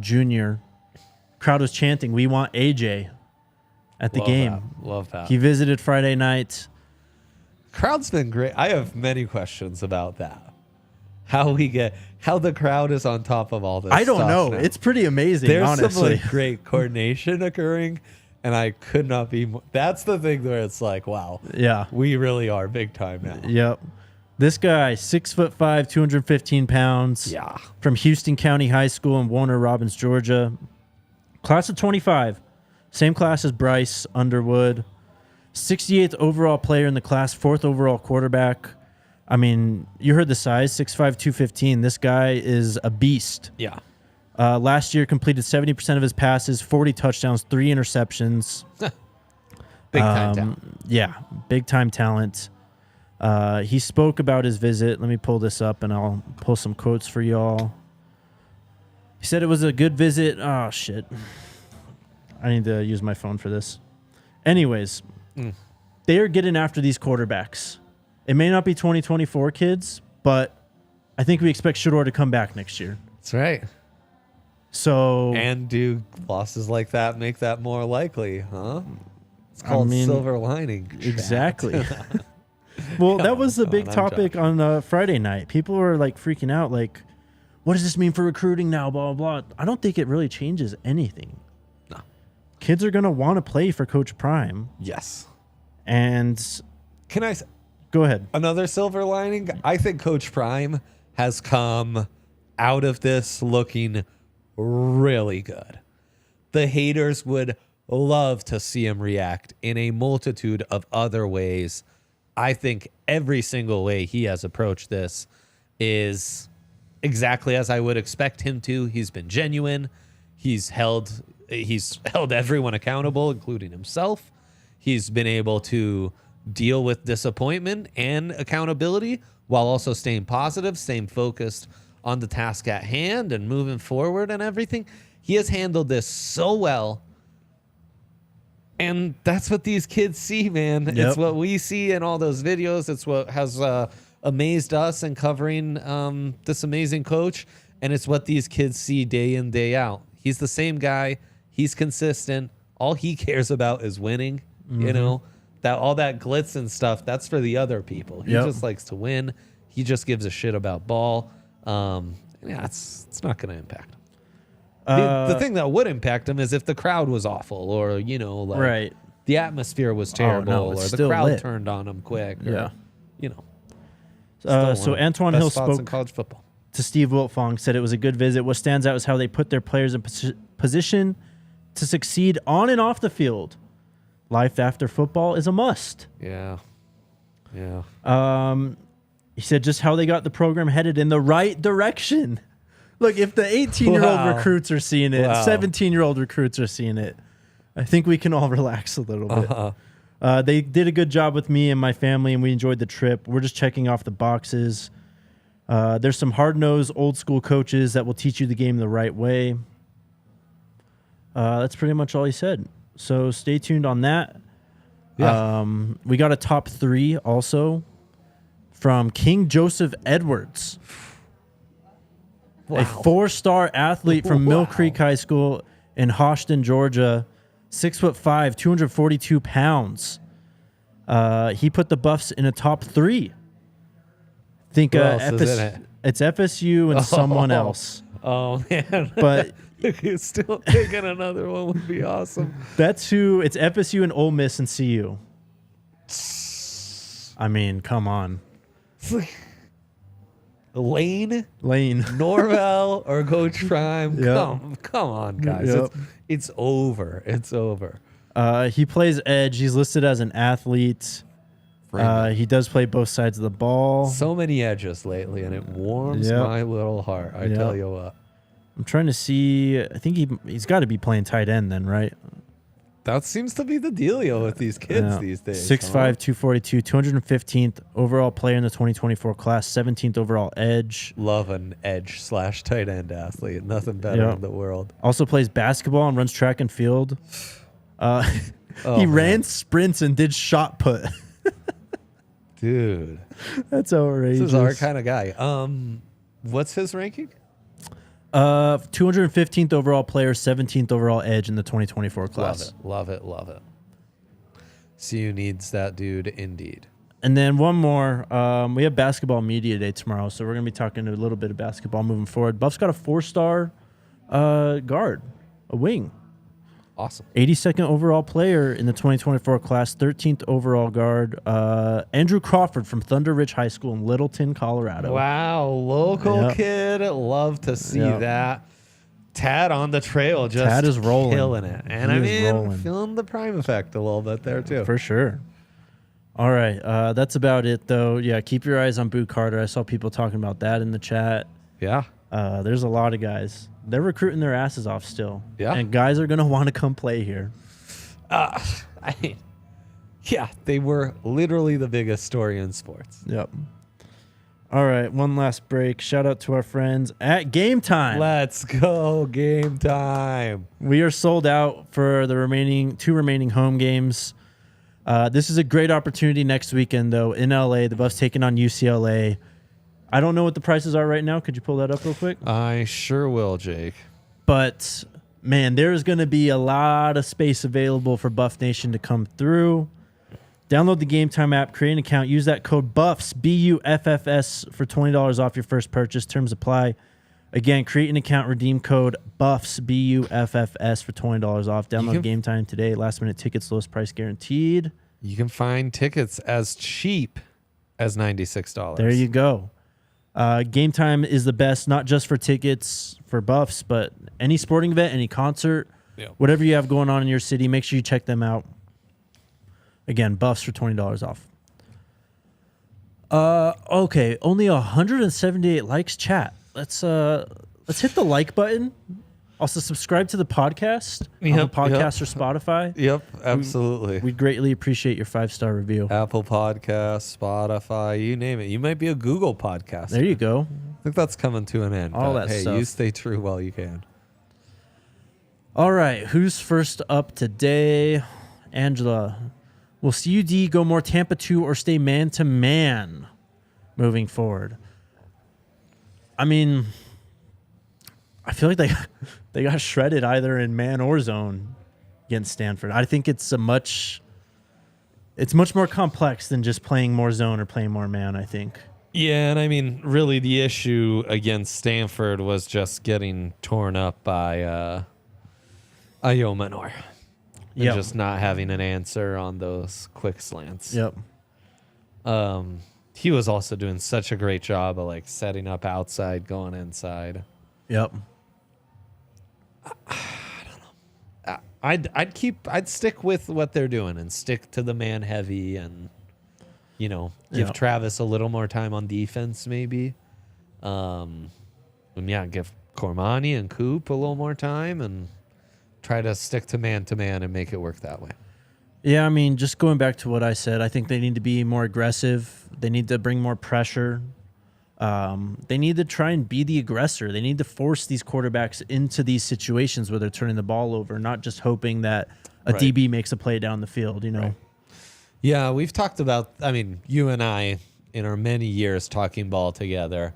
Jr. Crowd was chanting, "We want AJ" at the game. Love that. He visited Friday night. Crowd's been great. I have many questions about that. How the crowd is on top of all this. I don't stuff know. now. It's pretty amazing, There's honestly. some like great coordination occurring, and I could not be more. That's the thing where it's like, wow, Yeah. we really are big time now. Yep. This guy, 6'5", 215 pounds. Yeah. From Houston County High School in Warner Robins, Georgia. Class of 25. Same class as Bryce Underwood. 68th overall player in the class, 4th overall quarterback. I mean, you heard the size, 6'5", 215. This guy is a beast. Yeah. Last year completed 70% of his passes, 40 touchdowns, 3 interceptions. Big time talent. Yeah, big time talent. He spoke about his visit. Let me pull this up and I'll pull some quotes for y'all. He said it was a good visit. Oh, shit. I need to use my phone for this. Anyways, they are getting after these quarterbacks. It may not be 2024 kids, but I think we expect Shador to come back next year. That's right. So And do losses like that make that more likely, huh? It's called silver lining. Exactly. Well, that was the big topic on Friday night. People were like freaking out, like, what does this mean for recruiting now, blah, blah, blah. I don't think it really changes anything. No. Kids are going to want to play for Coach Prime. Yes. And can I go ahead? Another silver lining? I think Coach Prime has come out of this looking really good. The haters would love to see him react in a multitude of other ways. I think every single way he has approached this is exactly as I would expect him to. He's been genuine. He's held everyone accountable, including himself. He's been able to deal with disappointment and accountability while also staying positive, staying focused on the task at hand and moving forward and everything. He has handled this so well. And that's what these kids see, man. Yep. It's what we see in all those videos. It's what has amazed us in covering this amazing coach. And it's what these kids see day in, day out. He's the same guy. He's consistent. All he cares about is winning. Mm-hmm. You know, that all that glitz and stuff, that's for the other people. He just likes to win. He just gives a shit about ball. It's not going to impact him. The thing that would impact him is if the crowd was awful, or right, the atmosphere was terrible, or the crowd turned on him quick. Or, So Antoine Hill spoke in college football to Steve Wiltfong, said it was a good visit. What stands out is how they put their players in position to succeed on and off the field. Life after football is a must. Yeah. He said just how they got the program headed in the right direction. Look, if the 18-year-old recruits are seeing it, 17-year-old recruits are seeing it, I think we can all relax a little bit. They did a good job with me and my family, and we enjoyed the trip. We're just checking off the boxes. There's some hard-nosed, old-school coaches that will teach you the game the right way. That's pretty much all he said. So stay tuned on that. Yeah. We got a top 3 also from King Joseph Edwards. Wow. A 4-star athlete from Mill Creek High School in Houston, Georgia. 6'5", 242 pounds. He put the Buffs in a top 3. Think it's FSU and someone else. Oh man! But still thinking another one would be awesome. That's who. It's FSU and Ole Miss and CU. I mean, come on. Lane, Norvell, or Coach Prime. Yep. Come on, guys. Yep. It's over. It's over. He plays edge. He's listed as an athlete. He does play both sides of the ball. So many edges lately, and it warms my little heart. I tell you what. I'm trying to see. I think he's got to be playing tight end then, right? That seems to be the dealio with these kids these days. 6'5", 242, 215th overall player in the 2024 class, 17th overall edge. Love an edge / tight end athlete. Nothing better in the world. Also plays basketball and runs track and field. He ran sprints and did shot put. Dude. That's outrageous. This is our kind of guy. What's his ranking? 215th overall player, 17th overall edge in the 2024 class. Love it. CU needs that dude indeed. And then one more. We have basketball media day tomorrow, so we're going to be talking a little bit of basketball moving forward. Buffs got a 4-star guard, a wing. Awesome. 82nd overall player in the 2024 class, 13th overall guard, Andrew Crawford from Thunder Ridge High School in Littleton, Colorado. Wow, local kid. Love to see that. Tad on the trail, just Tad is rolling. Killing it. And feeling the Prime effect a little bit there too. For sure. All right, that's about it though. Yeah, keep your eyes on Boo Carter. I saw people talking about that in the chat. Yeah. There's a lot of guys. They're recruiting their asses off still. Yeah. And guys are going to want to come play here. They were literally the biggest story in sports. Yep. All right, one last break. Shout out to our friends at Game Time. Let's go, Game Time. We are sold out for the two remaining home games. This is a great opportunity next weekend, though, in LA. The Buffs taking on UCLA. I don't know what the prices are right now. Could you pull that up real quick? I sure will, Jake. But, man, there's going to be a lot of space available for Buff Nation to come through. Download the Game Time app, create an account, use that code BUFFS, BUFFS, for $20 off your first purchase. Terms apply. Again, create an account, redeem code BUFFS, BUFFS, for $20 off. Download Game Time today. Last minute tickets, lowest price guaranteed. You can find tickets as cheap as $96. There you go. Game Time is the best, not just for tickets for Buffs, but any sporting event, any concert, whatever you have going on in your city, make sure you check them out. Again, Buffs for $20 off. Okay, only 178 likes, chat. Let's hit the like button. Also, subscribe to the podcast on the podcast or Spotify. Yep, absolutely. We'd greatly appreciate your 5-star review. Apple Podcasts, Spotify, you name it. You might be a Google podcast. There you go. I think that's coming to an end. All that hey, stuff. You stay true while you can. All right, who's first up today? Angela, will CUD go more Tampa 2 or stay man-to-man moving forward? I mean, I feel like they got shredded either in man or zone against Stanford. I think it's much more complex than just playing more zone or playing more man, I think. Yeah, and I mean, really the issue against Stanford was just getting torn up by Ayo Manor. And just not having an answer on those quick slants. Yep. He was also doing such a great job of like setting up outside, going inside. Yep. I don't know. I'd stick with what they're doing and stick to the man heavy and, give Travis a little more time on defense maybe. And give Cormani and Coop a little more time and try to stick to man and make it work that way. Yeah, I mean, just going back to what I said, I think they need to be more aggressive. They need to bring more pressure. They need to try and be the aggressor. They need to force these quarterbacks into these situations where they're turning the ball over, not just hoping that a DB makes a play down the field, Right. Yeah, we've talked about, you and I, in our many years talking ball together,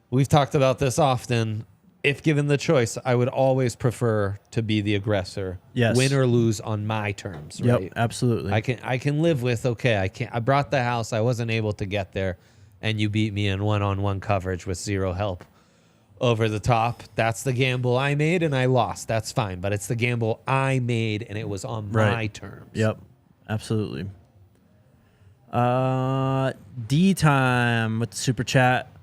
we've talked about this often. If given the choice, I would always prefer to be the aggressor, win or lose on my terms. Right? Yep, absolutely. I can live with I brought the house, I wasn't able to get there, and you beat me in one-on-one coverage with zero help over the top. That's the gamble I made, and I lost. That's fine, but it's the gamble I made, and it was on my terms. Yep, absolutely. D time with the super chat.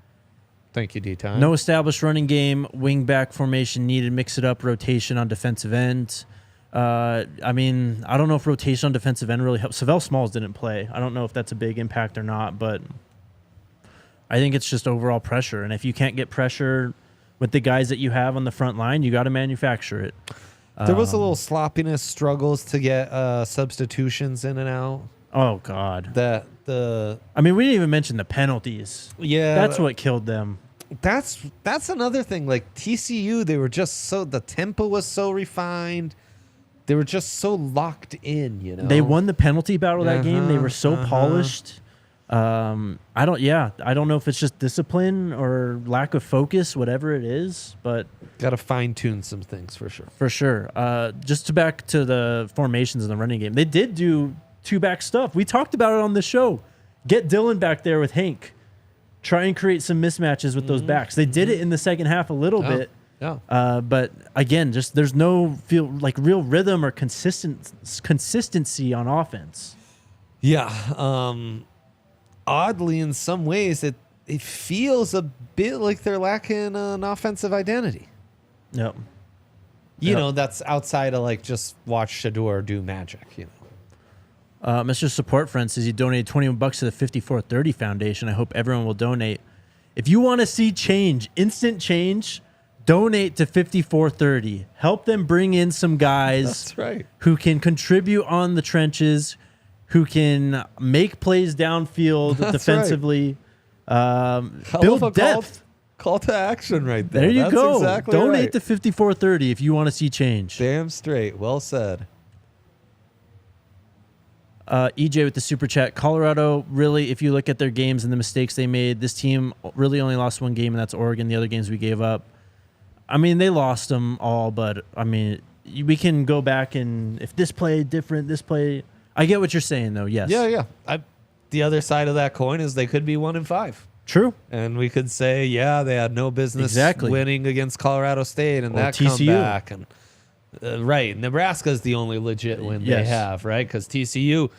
Thank you, D-Time. No established running game, wing back formation needed, mix it up, rotation on defensive end. I don't know if rotation on defensive end really helps. Savell Smalls didn't play. I don't know if that's a big impact or not, but I think it's just overall pressure. And if you can't get pressure with the guys that you have on the front line, you got to manufacture it. There was a little sloppiness, struggles to get substitutions in and out. Oh, God. We didn't even mention the penalties. Yeah. That's what killed them. That's another thing. Like TCU, they were just the tempo was so refined. They were just so locked in, They won the penalty battle that game. They were so polished. I don't know if it's just discipline or lack of focus, whatever it is, but got to fine tune some things for sure. For sure. Just back to the formations in the running game. They did do two-back stuff. We talked about it on the show. Get Dylan back there with Hank. Try and create some mismatches with those backs. They did it in the second half a little bit. Yeah. But again, just there's no real rhythm or consistency on offense. Yeah. Oddly, in some ways, it feels a bit like they're lacking an offensive identity. Yep. That's outside of just watch Shador do magic. Mr. Support Friend says he donated $21 to the 5430 Foundation. I hope everyone will donate. If you want to see change, instant change, donate to 5430. Help them bring in some guys who can contribute on the trenches, who can make plays downfield defensively. Build depth. Call to action right there. There you go. Exactly donate to 5430 if you want to see change. Damn straight. Well said. EJ with the super chat. Colorado, really, if you look at their games and the mistakes they made, this team really only lost one game, and that's Oregon. The other games we gave up. I mean, they lost them all, but I mean, we can go back and if this play different, this play. I get what you're saying, though. Yes. Yeah. The other side of that coin is they could be 1-5. True. And we could say, yeah, they had no business winning against Colorado State and that TCU. Comeback. And right, Nebraska's the only legit win they have, right? Because TCU,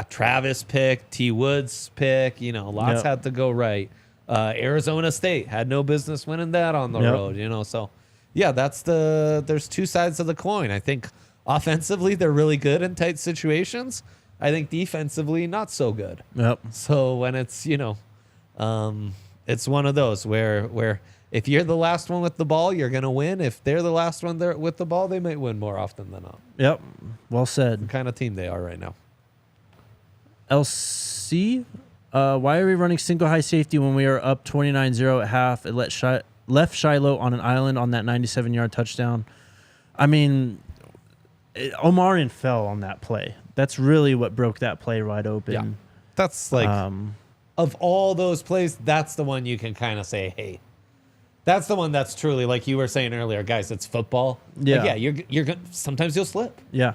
Travis pick, T. Woods pick, lots had to go right. Arizona State had no business winning that on the road, So, there's two sides of the coin. I think offensively they're really good in tight situations. I think defensively not so good. Yep. So when it's it's one of those where if you're the last one with the ball, you're gonna win. If they're the last one there with the ball, they might win more often than not. Yep. Well said. What kind of team they are right now. LC, why are we running single high safety when we are up 29-0 at half? It left Shiloh on an island on that 97-yard touchdown. I mean, Omarion fell on that play. That's really what broke that play wide open. Yeah. That's like of all those plays, that's the one you can kind of say, hey, that's the one that's truly, like you were saying earlier, guys, it's football. Yeah. Like, you're gonna, sometimes you'll slip. Yeah.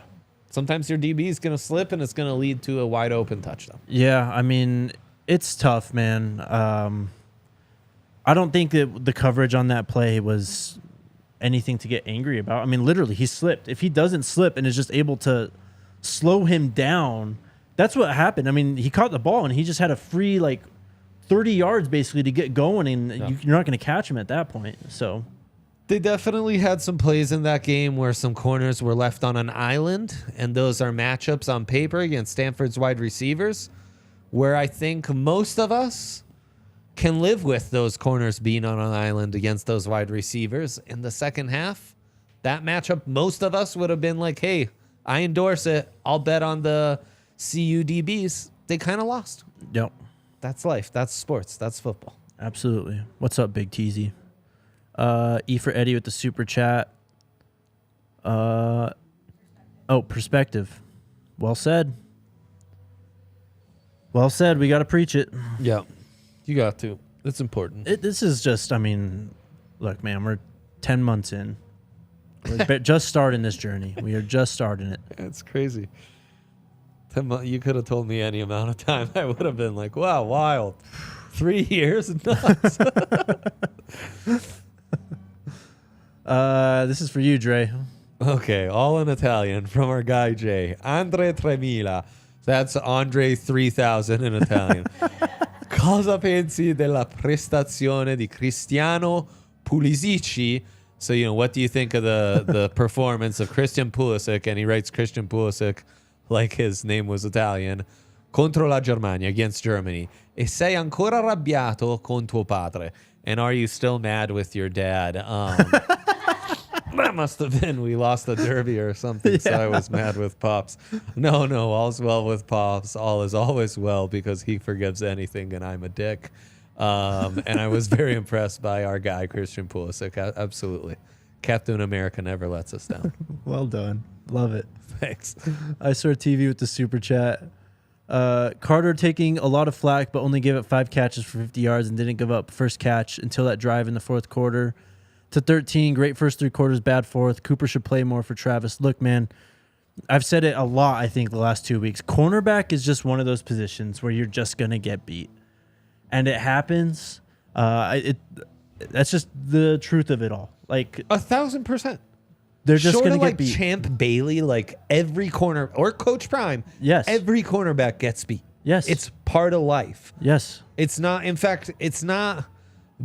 Sometimes your DB is going to slip and it's going to lead to a wide open touchdown. Yeah, I mean, it's tough, man. I don't think that the coverage on that play was anything to get angry about. I mean, literally, he slipped. If he doesn't slip and is just able to slow him down, that's what happened. I mean, he caught the ball and he just had a free, 30 yards basically to get going, and you're not going to catch him at that point. So they definitely had some plays in that game where some corners were left on an island, and those are matchups on paper against Stanford's wide receivers, where I think most of us can live with those corners being on an island against those wide receivers. In the second half, that matchup, most of us would have been like, hey, I endorse it. I'll bet on the CUDBs. They kind of lost. Yep. That's life. That's sports. That's football. Absolutely. What's up, Big Teasy? E for Eddie with the super chat. Perspective. Well said. Well said. We got to preach it. Yeah. You got to. It's important. This is just, I mean, look, man, we're 10 months in. We're just starting this journey. We are just starting it. It's crazy. 10 months, you could have told me any amount of time. I would have been like, wow, wild. 3 years? Nuts. This is for you, Dre. Okay, all in Italian from our guy, Jay. Andre 3000. That's Andre 3000 in Italian. Cosa pensi della prestazione di Cristiano Pulisic? So, what do you think of the performance of Christian Pulisic? And he writes Christian Pulisic like his name was Italian. Contro la Germania, against Germany. E sei ancora arrabbiato con tuo padre? And are you still mad with your dad? That must have been we lost the derby or something, so I was mad with Pops. No, all's well with Pops. All is always well because he forgives anything and I'm a dick. And I was very impressed by our guy, Christian Pulisic. Absolutely. Captain America never lets us down. Well done. Love it. Thanks. I saw TV with the super chat. Carter taking a lot of flack, but only gave up 5 catches for 50 yards and didn't give up first catch until that drive in the fourth quarter. To 13, great first 3 quarters, bad fourth. Cooper should play more for Travis. Look, man, I've said it a lot, I think, the last 2 weeks. Cornerback is just one of those positions where you're just going to get beat. And it happens. That's just the truth of it all. 1,000%. They're just going to get beat. Champ Bailey, every corner, or Coach Prime, yes, every cornerback gets beat. Yes. It's part of life. Yes. It's not, in fact, it's not,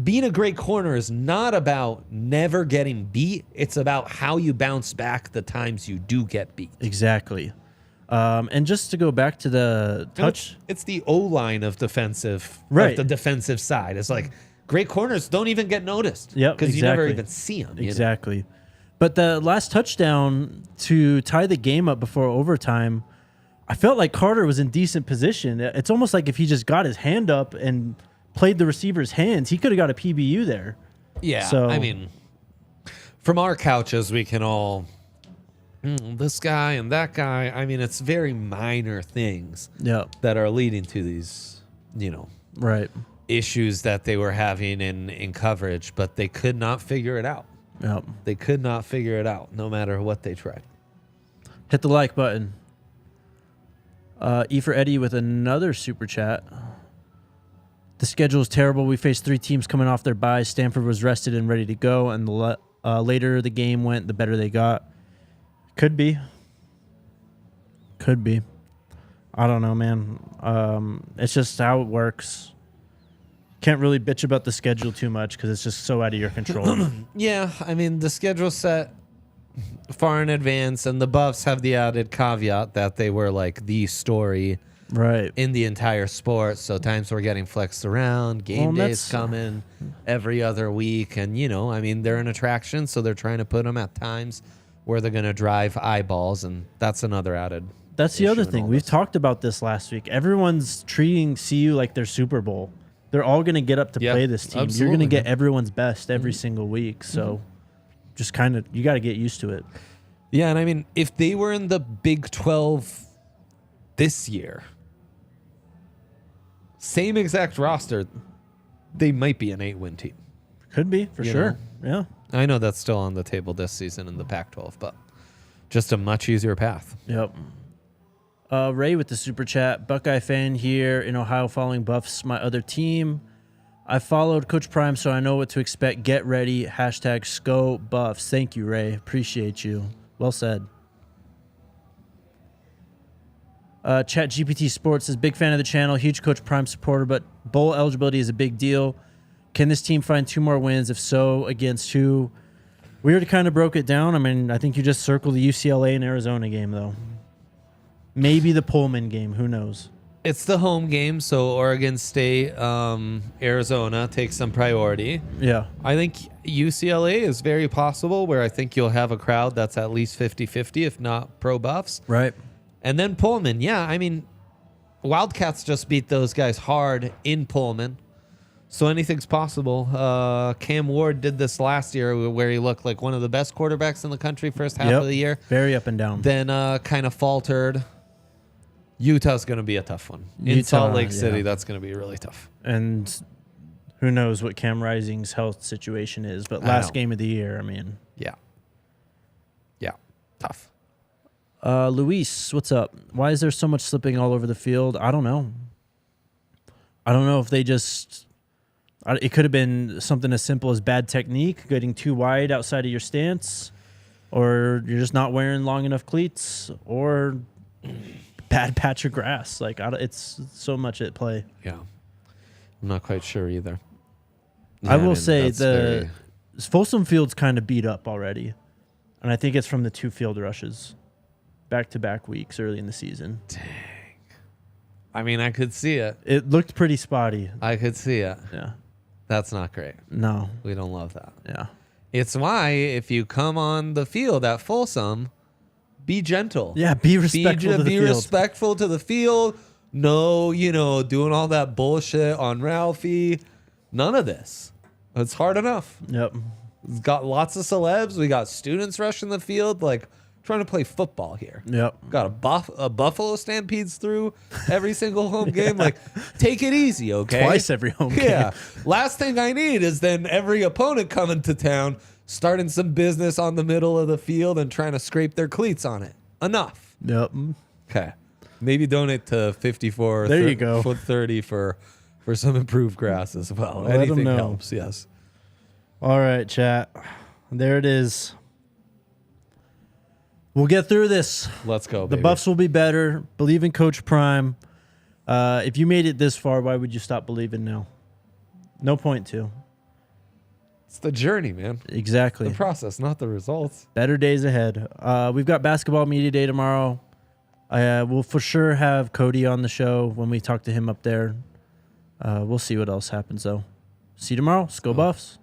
being a great corner is not about never getting beat. It's about how you bounce back the times you do get beat. Exactly. And just to go back to the touch. It's the O-line of defensive, right? The defensive side. It's like great corners don't even get noticed. Yep, because you never even see them. Exactly. But the last touchdown to tie the game up before overtime, I felt like Carter was in decent position. It's almost like if he just got his hand up and played the receiver's hands, he could have got a PBU there. Yeah, so, I mean, from our couches, we can all, this guy and that guy. I mean, it's very minor things that are leading to these, right, issues that they were having in coverage, but they could not figure it out. Yep. They could not figure it out, no matter what they tried. Hit the like button. E for Eddie with another super chat. The schedule is terrible. We faced 3 teams coming off their bye. Stanford was rested and ready to go, and the later the game went, the better they got. Could be. Could be. I don't know, man. It's just how it works. Can't really bitch about the schedule too much because it's just so out of your control. Yeah, I mean, the schedule's set far in advance, and the Buffs have the added caveat that they were like the story Right. in the entire sport. So times were getting flexed around, game days coming every other week. And, you know, I mean, they're an attraction, so they're trying to put them at times where they're going to drive eyeballs. And that's another added. That's the other thing. We've talked about this last week. Everyone's treating CU like their Super Bowl. They're all going to get up to play this team. You're going to get everyone's best every single week. So just kind of, you got to get used to it. Yeah. And I mean, if they were in the Big 12 this year, same exact roster, they might be an 8-win team. Could be, for sure. Yeah. I know that's still on the table this season in the Pac-12, but just a much easier path. Yep. Ray with the super chat. Buckeye fan here in Ohio following Buffs, my other team. I followed Coach Prime, so I know what to expect. Get ready. Hashtag SCO Buffs. Thank you, Ray. Appreciate you. Well said. Chat GPT Sports says, big fan of the channel, huge Coach Prime supporter, but bowl eligibility is a big deal. Can this team find 2 more wins? If so, against who? We already kind of broke it down. I mean, I think you just circled the UCLA and Arizona game, though. Maybe the Pullman game. Who knows? It's the home game, so Oregon State, Arizona takes some priority. Yeah. I think UCLA is very possible, where I think you'll have a crowd that's at least 50-50, if not pro-Buffs. Right. And then Pullman, yeah, I mean, Wildcats just beat those guys hard in Pullman, so anything's possible. Cam Ward did this last year where he looked like one of the best quarterbacks in the country first half of the year. Very up and down. Then kind of faltered. Utah's going to be a tough one. In Salt Lake City, that's going to be really tough. And who knows what Cam Rising's health situation is, but last game of the year, I mean. Yeah. Yeah, tough. Luis, what's up? Why is there so much slipping all over the field? I don't know. I don't know if they just... It could have been something as simple as bad technique, getting too wide outside of your stance, or you're just not wearing long enough cleats, or bad patch of grass. Like, it's so much at play. Yeah. I'm not quite sure either. I will say the Folsom Field's kind of beat up already, and I think it's from the 2 field rushes. Back-to-back weeks early in the season. Dang. I mean, I could see it. It looked pretty spotty. I could see it. Yeah. That's not great. No. We don't love that. Yeah. It's why if you come on the field at Folsom, be gentle. Yeah, be respectful to the field. Be respectful to the field. No, doing all that bullshit on Ralphie. None of this. It's hard enough. Yep. We've got lots of celebs. We got students rushing the field. Like, trying to play football here. Yep. Got a Buffalo Stampedes through every single home game. Like, take it easy, okay? Twice every home game. Yeah. Last thing I need is then every opponent coming to town, starting some business on the middle of the field and trying to scrape their cleats on it. Enough. Yep. Okay. Maybe donate to 54 there you go. foot 30 for some improved grass as well. Let Anything them know. helps, yes. All right, chat. There it is. We'll get through this. Let's go, The baby. Buffs will be better. Believe in Coach Prime. If you made it this far, why would you stop believing now? No point to. It's the journey, man. Exactly. The process, not the results. Better days ahead. We've got basketball media day tomorrow. We'll for sure have Cody on the show when we talk to him up there. We'll see what else happens, though. See you tomorrow. Let's go Buffs.